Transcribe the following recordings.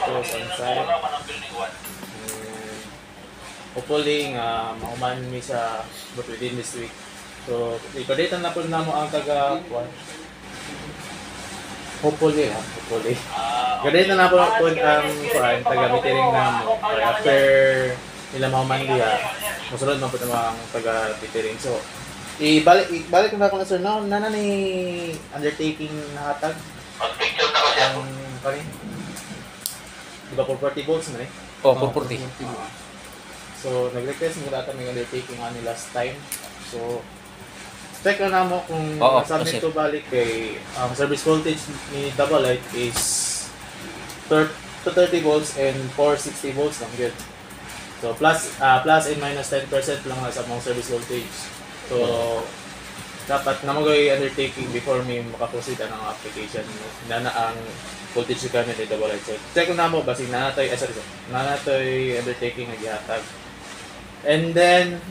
Santos on site. Hopefully nga mauman mi sa but within this week. So i-date na po namo ang taga hopefully. Gadit na po ang taga metering namo after nila mauman diha. Musulod man po ang taga metering. So ibalik na ako na sir no nana ni undertaking na hatag ang kani di ba 40 volts man eh Oh, 440. so nag-request mo data may undertaking ani last time so check na mo kung submit to balik kay service voltage ni double light is 30 volts and 460 volts lang good so plus and minus 10% lang sa mga service voltage. So, dapat na mag-i undertaking before may makaproceed ang application na ang voltage requirement ay double light. So, check na mo basi nanatoy undertaking na gihatag. And then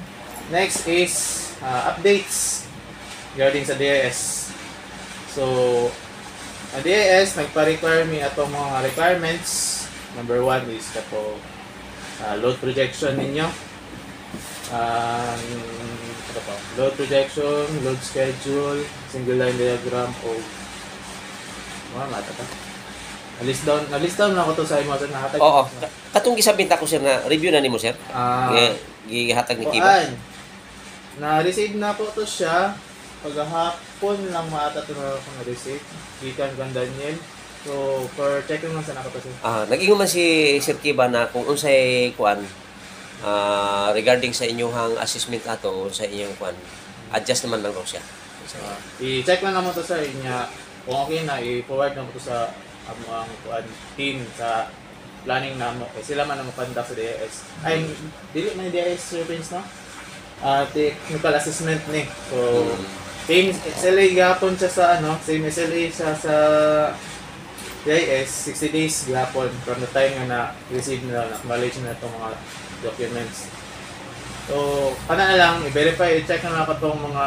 next is updates regarding sa DIS. So, ang DIS nagpa-require me atong mga requirements. Number 1 is kato load projection ninyo. Load projection, load schedule, single line diagram o mata ta. List down na ako to sa imo sir nahatag. Oo. Katong gisabinta ko sir na review na nimo sir. Gihatag ni Kiba. Na-receive na po to siya. Paghapon lang maata to na ako na-receive. Gikan kan Daniel. So for checking lang sa nako to sir. Nag-ingon man si Sir Kiba na kung unsay kuan regarding sa inyong assessment ato sa inyong kuan adjust naman lang raw siya. I-check lang naman to sa inya kung okay na i-forward na mo to sa ang kuan team sa planning na mo kasi sila man ang conduct sa DIS ay dili man DIS Sir Prince no technical assessment ni so same SLA gapon siya sa same SLA siya sa DIS 60 days gapon from the time nga na-receive na acknowledge na itong mga documents. So, na lang, i-verify, i-check na ako itong mga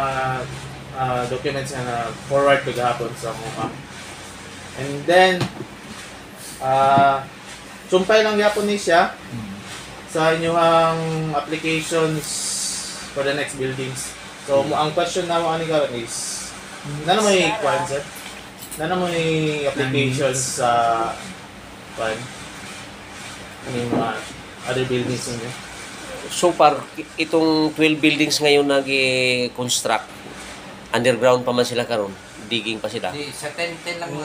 documents na forward ko gahapon sa mga. And then, sumpay lang gahapon ni siya sa inyong applications for the next buildings. So, ang question na mo ani karon is, na may concept? Na may applications sa mga other buildings niyo? So far, itong 12 buildings ngayon nag-construct, underground pa man sila karon, digging pa sila. Sa 10 lang mo.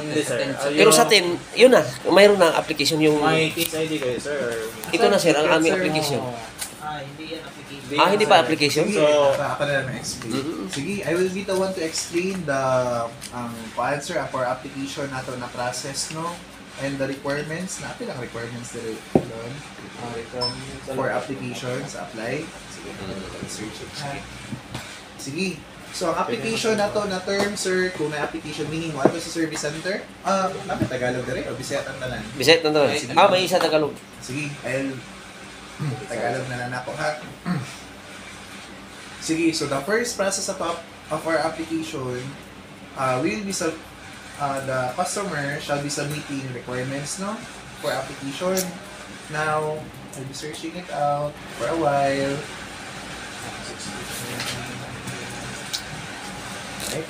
Pero sa 10, yun na, mayroon na application yung... May case ID kayo, sir? Ito na sir, ang aming application. Hindi yan application. Hindi pa application? So, ako na lang explain. Sige, I will be the one to explain the answer for application nato na process, no? And the requirements, natin ang requirements nila doon. For applications, apply. Sige. So, ang application na to na term, sir, kung may application, meaning mo, ato sa service center, namin Tagalog na rin, o Bisaya ang tanan? Bisaya ang tanan. May isa Tagalog. Sige, Tagalog na lang ako, ha? Sige, so the first process of our application will be the customer shall be submitting requirements, no, for application. Now, I'll be searching it out for a while. Right.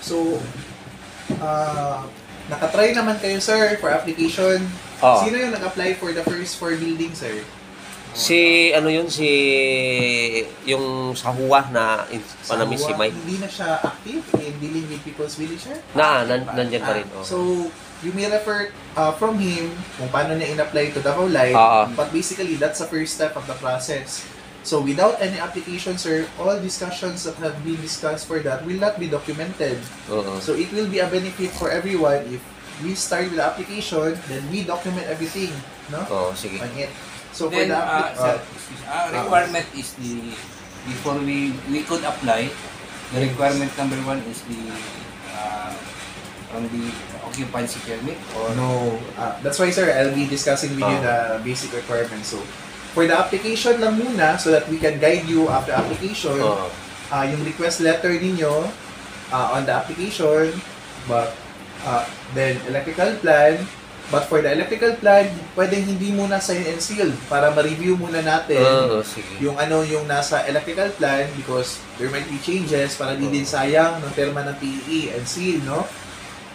So, nakatry naman kayo, sir, for application. Sino yung nag-apply for the first 4 buildings, sir? Yung sa Huwa na panamis si Mike. Hindi na siya active in dealing with People's Villager? Nandyan pa rin. So, you may refer from him kung paano niya in-apply to Davao Light, but basically, that's the first step of the process. So, without any application, sir, all discussions that have been discussed for that will not be documented. So, it will be a benefit for everyone if we start with the application, then we document everything, no? Sige. On it. So, Then, for the requirement is before we could apply, the requirement number 1 is the from the occupancy permit or No. That's why, sir, I'll be discussing with you the basic requirements. So, for the application lang muna, so that we can guide you after application, yung request letter ninyo on the application, but then electrical plan. But for the electrical plan, pwedeng hindi muna sign and seal para ma-review muna natin Sige. yung yung nasa electrical plan because there might be changes para di din sayang ng terma ng PEE and seal, no?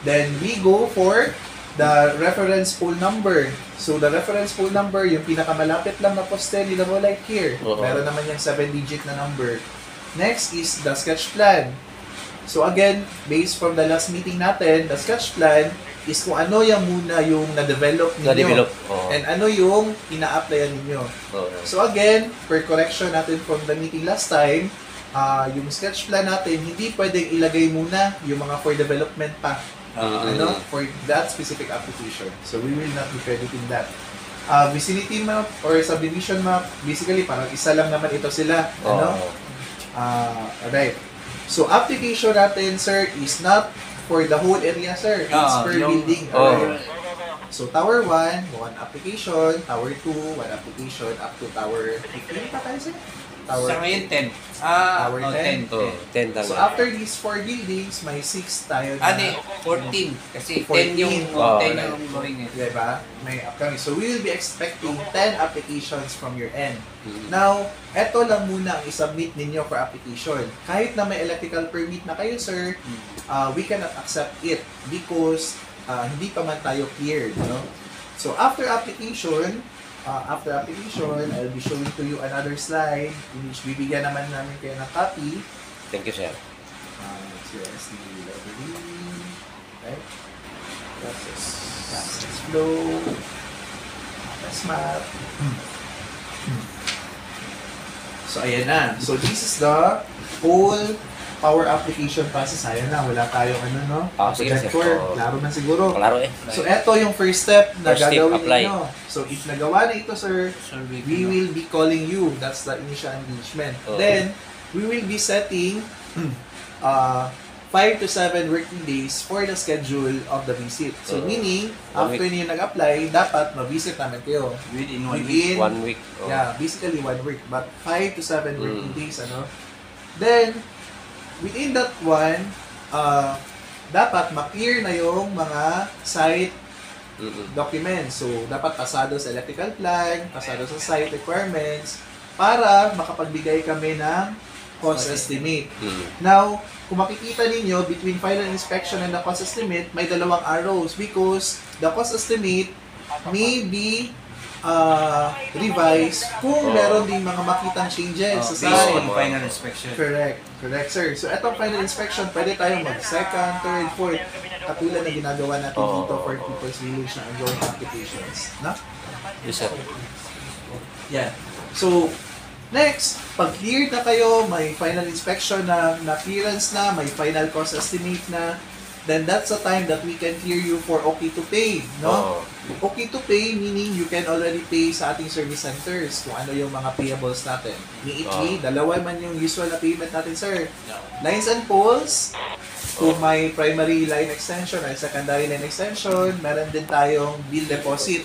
Then we go for the reference pool number. So the reference pool number, yung pinakamalapit lang na poste ni Double Light here. Meron naman yung 7-digit na number. Next is the sketch plan. So again, based from the last meeting natin, the sketch plan is kung ano yung muna yung na-develop ninyo. And ano yung ina-applyan ninyo. So again, per correction natin from the meeting last time, yung sketch plan natin, hindi pwedeng ilagay muna yung mga for development pa. For that specific application. So we will not be crediting that. Vicinity map or subdivision map, basically parang isa lang naman ito sila. Alright. So application natin, sir, is not for the whole area, sir. It's per building. So tower 1, one application. Tower 2, one application. Up to tower 15 pa tayo, sir? Tower sa ngayon 10. Tower 10. 10 So after these 4 buildings, may 6 tayo na. 14. Kasi 14. 10 yung going eh. Diba? May upcoming. So we will be expecting 10 applications from your end. Now, eto lang muna ang isubmit ninyo for application. Kahit na may electrical permit na kayo, sir, we cannot accept it because hindi pa man tayo cleared. No? So after application, I'll be showing to you another slide in which bibigyan naman namin kayo ng copy. Thank you, sir. It's your SD library. Right? Process flow. Process map. So, ayan na. So, this is the whole power application process. Ayan na. Wala tayong Sige, sir. projector. Klaro na siguro. Klaro eh. So, eto yung first step na First step, gagawin apply. ninyo. So, if nagawa na ito, sir, we will be calling you. That's the initial engagement. Then, we will be setting 5 to 7 working days for the schedule of the visit. So, meaning, after niyo nag-apply, dapat ma-visit namin kayo. Within 1 week. Yeah, basically 1 week. But 5 to 7 working days, Then, within that one, dapat ma-clear na yung mga site documents. So, dapat pasado sa electrical plan, pasado sa site requirements, para makapagbigay kami ng cost estimate. Now, kung makikita ninyo, between final inspection and the cost estimate, may dalawang arrows because the cost estimate may be revise kung meron ding mga makitang changes sa based site. on final inspection. Correct, sir. So, etong final inspection, pwede tayong mag-second, third, fourth, katulad na ginagawa natin dito for People's Village na ongoing applications. Na? Yes, sir. Yeah. So, next, pag cleared na kayo, may final inspection na clearance na, may final cost estimate na, then that's the time that we can clear you for okay to pay, no? Okay to pay meaning you can already pay sa ating service centers kung ano yung mga payables natin. Neatly, dalawa man yung usual na payment natin, sir. Lines and poles, kung may primary line extension or secondary line extension, meron din tayong bill deposit.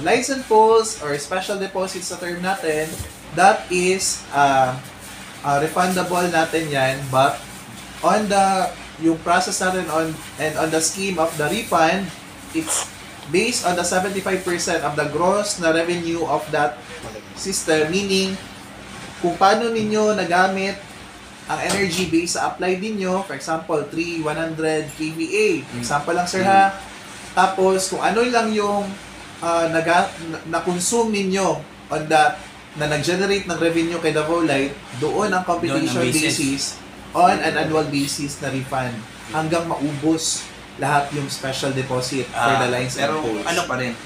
Lines and poles or special deposits sa term natin, that is refundable natin yan, but on the yung process natin on the scheme of the refund, it's based on the 75% of the gross na revenue of that system, meaning kung paano ninyo nagamit ang energy base sa apply ninyo, for example, 100 kVA. Example lang, sir, ha? Tapos, kung ano lang yung na-consume ninyo on that, na nag-generate ng revenue kay Davao Light, doon ang computation basis on an annual basis na refund hanggang maubos lahat yung special deposit for the lines and poles. Ano pa rin?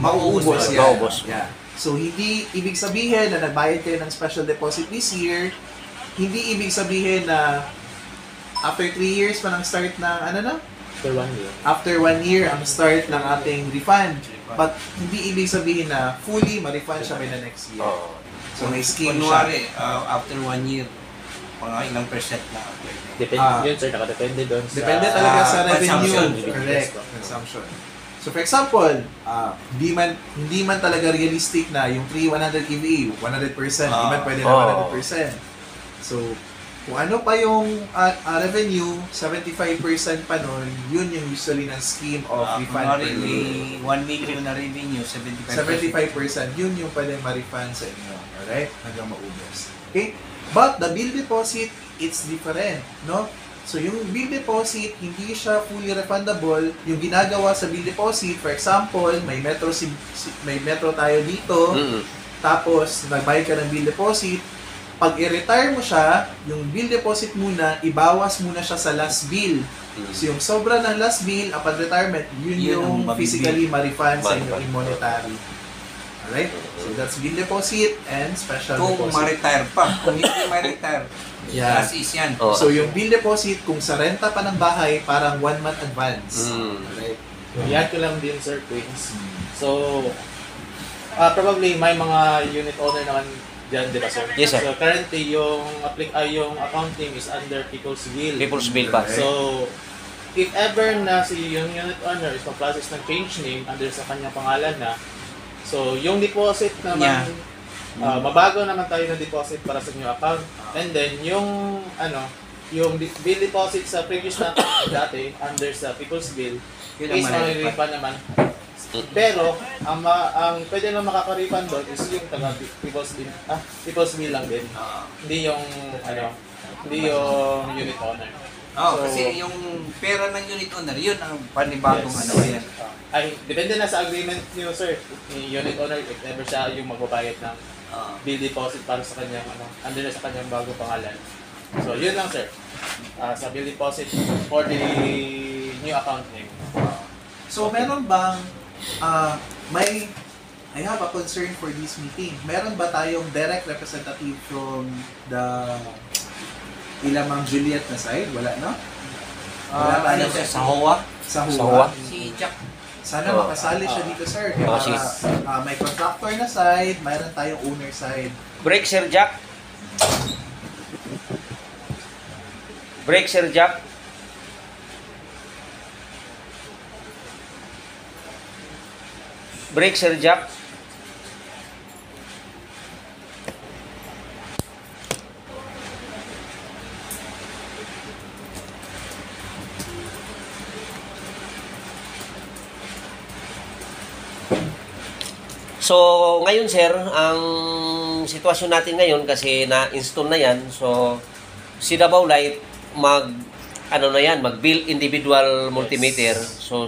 Mauubos yan. Mauubos. Yeah. So, hindi ibig sabihin na nagbayad kayo ng special deposit this year, hindi ibig sabihin na after 3 years pa ng start ng after 1 year ang start ng ating refund. But hindi ibig sabihin na fully ma-refund siya by the next year. So may scheme siya. Kunwari, after 1 year, mga ilang percent na apply. Depende yun sir, nakadepende doon sa... Depende talaga sa revenue. consumption. Correct. Consumption. So for example, hindi man talaga realistic na yung 100 EVA, 100%, hindi man pwede na 100%. So, kung ano pa yung revenue, 75% pa nun, yun yung usually ng scheme of refund per Kunwari, load. 1 million na revenue, 75%. 75%, yun yung pwede ma-refund sa inyo. Alright? Hanggang maubos. Okay? But the bill deposit, it's different. No? So, yung bill deposit, hindi siya fully refundable. Yung ginagawa sa bill deposit, for example, may metro tayo dito, tapos nagbayad ka ng bill deposit, pag i-retire mo siya, yung bill deposit muna, ibawas muna siya sa last bill. So, yung sobra ng last bill, upon retirement, yun yung ang physically ma-refund sa inyo Ma-refund. in monetary. Alright? So, that's bill deposit and special Kung deposit. ma-retire pa, kung hindi ma-retire, Yeah. as is yan. Oh. So, yung bill deposit, kung sa renta pa ng bahay, parang 1 month advance. Alright? Yan ko lang din sir, Queens. So, probably may mga unit owner naman dyan, di ba sir? Yes, sir. So, currently, yung accounting is under People's Bill. People's Bill pa. So, if ever na yung unit owner is mag-process ng change name under sa kanyang pangalan na, so yung deposit naman, mabago naman tayo ng deposit para sa new account. And then, yung bill deposit sa previous na account dati, under sa People's Bill, Yun ang is ma-refund. ma-refund naman. Pero, ang pwede lang makaka-refund doon is yung People's Bill lang din. Hindi yung, hindi yung unit owner. So, Kasi yung pera ng unit owner, yun ang panibagong Yes. yan. Ay, depende na sa agreement niyo, sir. Ni unit owner, if ever siya yung magbabayad ng bill deposit para sa kanyang, under na sa kanyang bagong pangalan. So, yun lang, sir. Sa bill deposit for the new account name. So, meron bang, I have a concern for this meeting. Meron ba tayong direct representative from the Ilamang Juliet na side? Wala, no? Wala tayo Ano siya, sa HOA? sa Sa HUA. HUA? Si Jack. Sana makasali siya dito, sir. Kaya may contractor na side, mayroon tayong owner side. Break, Sir Jack. Break, Sir Jack. Break, Sir Jack. So, ngayon sir, ang sitwasyon natin ngayon kasi na-install na yan. So, si Davao Light mag-bill individual multimeter. So,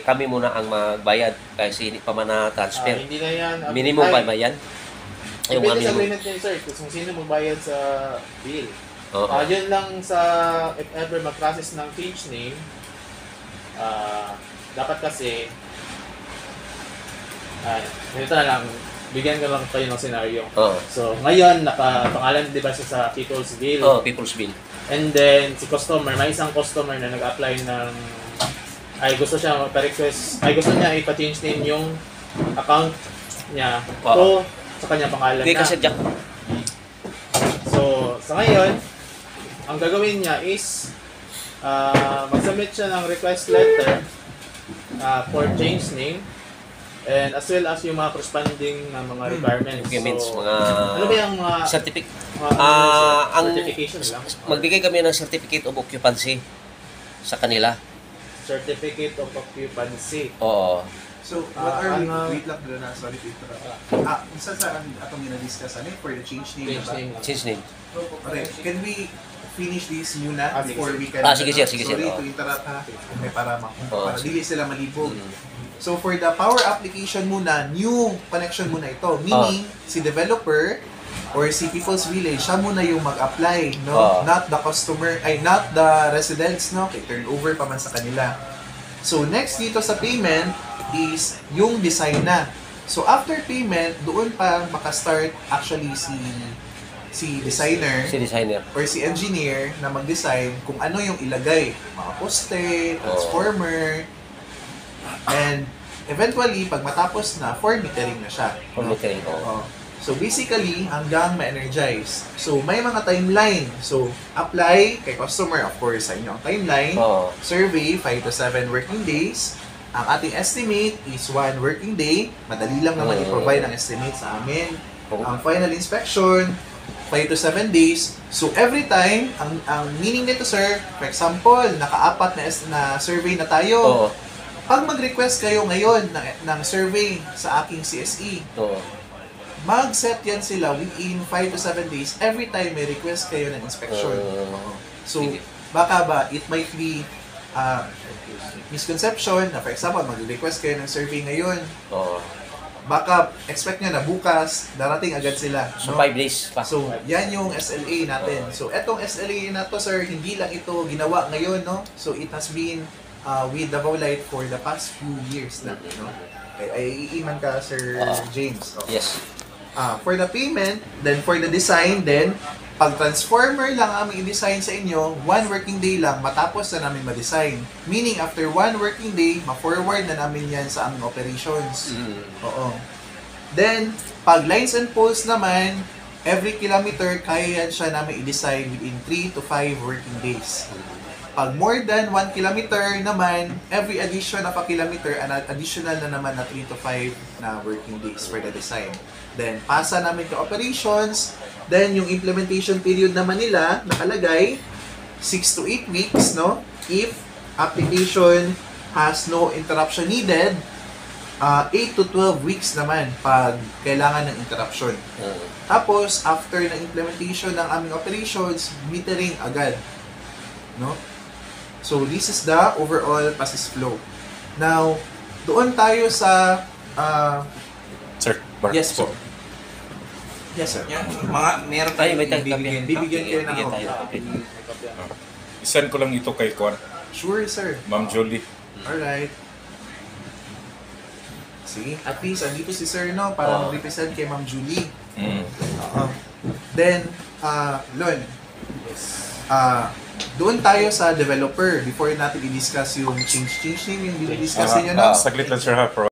kami muna ang magbayad kasi hindi pa man na-transfer. Hindi na yan. Minimum pa ba yan? Yung Depende sa minimum. agreement niyo, sir. Kung sino magbayad sa bill. Oo. Yun lang sa, if ever mag-process ng change name, dapat kasi, ganito na lang, bigyan ko lang kayo ng senaryo. Oo. So, ngayon, nakapangalan di ba siya sa People's Bill? Oh, People's Bill. And then, si customer, may isang customer na nag-apply ng, gusto niya ipa-change name yung account niya Oo. o sa kanyang pangalan Hindi na. kasi Jack. So, sa ngayon, ang gagawin niya is mag-submit siya ng request letter for change name and as well as yung mga corresponding na mga requirements. Documents, So, mga ano ba yung mga certificate. ang certification lang? Magbigay kami ng certificate of occupancy sa kanila. Certificate of occupancy. Oo. So, what are we, ano- wait lang na, sorry to interrupt. Isa sa atong ginadiscuss, for the change name Change na ba? name lang. Change name. Okay, can we finish this muna Sige, before we can... Sige, sir, sige, sir. Sorry Oo. to interrupt ha. May para Oo, dili sila malibog. Mm. So for the power application muna, new connection muna ito. Meaning, si developer or si People's Village, siya muna yung mag-apply, no? Not the customer, not the residents, no? Okay, turnover pa man sa kanila. So next dito sa payment is yung design na. So after payment, doon pa makastart actually si designer Si designer. or si engineer na mag-design kung ano yung ilagay. Mga poste, transformer, and eventually, pag matapos na, for metering na siya. For metering, oo. Oo. So basically, hanggang ma-energize. So may mga timeline. So apply kay customer, of course, sa inyo ang timeline. Oo. Survey, 5 to 7 working days. Ang ating estimate is 1 working day. Madali lang naman i-provide ang estimate sa amin. Ang final inspection, 5 to 7 days. So every time, ang meaning nito sir, for example, naka-apat na survey na tayo. Oo. Pag mag-request kayo ngayon ng survey sa aking CSE, Oo. mag-set yan sila within 5 to 7 days every time may request kayo ng inspection. So, baka ba, it might be misconception na for example, mag-request kayo ng survey ngayon, Oo. baka expect nyo na bukas, darating agad sila. So, no? 5 days pa. So, yan yung SLA natin. So, etong SLA na to, sir, hindi lang ito ginawa ngayon, no? So, it has been with Davao Light for the past few years na, no? Ay, iiman ka, Sir James. Okay. Yes. For the payment, then for the design, then pag transformer lang ang aming i-design sa inyo, 1 working day lang, matapos na namin ma-design. Meaning, after 1 working day, ma-forward na namin yan sa aming operations. Oo. Then, pag lines and poles naman, every kilometer, kaya yan siya namin i-design within 3 to 5 working days. Pag more than 1 kilometer naman, every addition of a kilometer, an additional na naman na 3 to 5 na working days for the design. Then, pasa namin ka operations. Then, yung implementation period naman nila, nakalagay, 6 to 8 weeks, no? If application has no interruption needed, 8 to 12 weeks naman pag kailangan ng interruption. Tapos, after ng implementation ng aming operations, metering agad. No? So, this is the overall process flow. Now, doon tayo sa... Sir, Mark. yes po. Yes, sir. Yan, meron Ay, tayong may tayo bibigyan. Bibigyan kayo ng Bibigyan tayo. copy. Isend ko lang ito kay Kwan, Sure, sir. Ma'am Jolie. Alright. See, at least, andito si sir, no? Para mag-represent kay Ma'am Julie. Then, Lon, doon tayo sa developer before natin i-discuss yung change name, yung discuss niyo, no? Saglit lang sir ha,